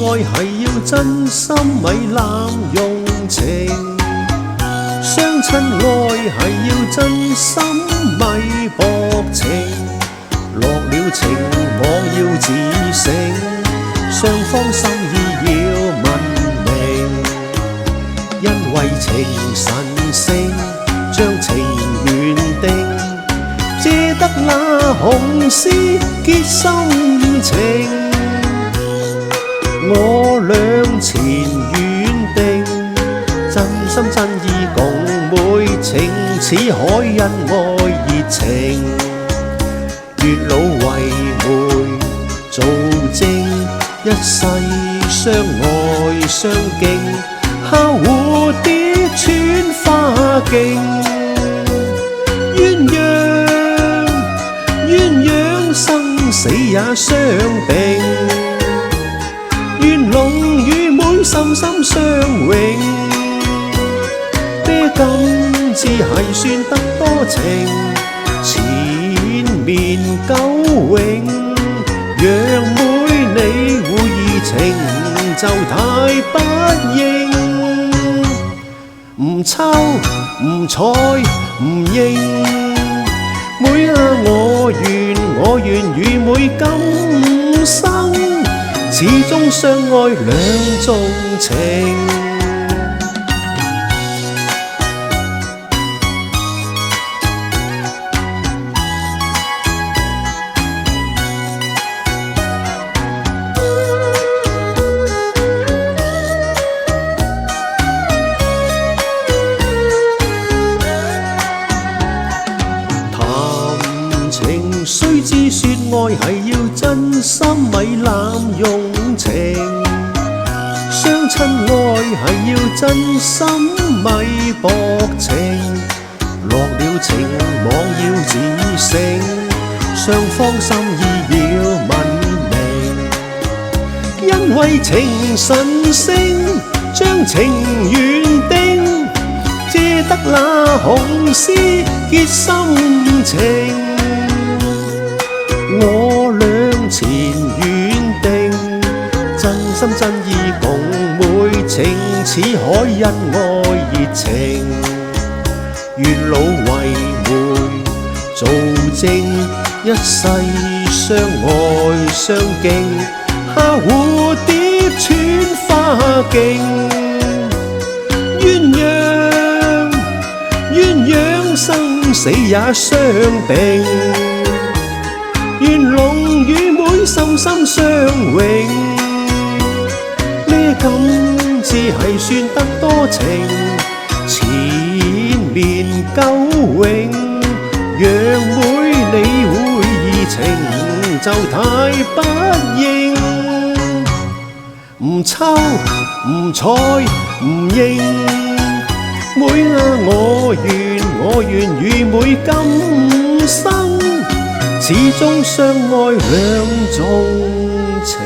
愛係要真心，咪濫用情。相親愛係要真心，咪薄情。落了情網要自省，雙方心意要問明。因為情神聖，將情緣定，借得那紅絲結心情。我倆前緣定，真心真意共每情，似海恩愛熱情。月老為媒做證，一世相愛相敬，敲蝴蝶穿花徑。鴛鴦生死也相並，願龍與妹心心相永。啤金至係算得多情，纏綿久永。若妹你會移情，就太不應。唔抽唔睬唔應，妹啊我願與妹今生，始終相愛兩種情。須知說愛係要真心，咪濫用情。相親愛係要真心，咪薄情。落了情網要自省，雙方心意要問明。因為情神聖，將情緣定，借得那紅絲結心情。我倆前緣定，真心真意共每情，似海恩愛熱情。月老為媒做證，一世相愛相敬，敲蝴蝶穿花徑。鴛鴦生死也相並，願龍與妹心心相永。呢今至係算得多情，纏綿久永。若妹你會移情，就太不應。唔抽唔睬唔應，妹啊我願與妹今生，始終相愛兩種情。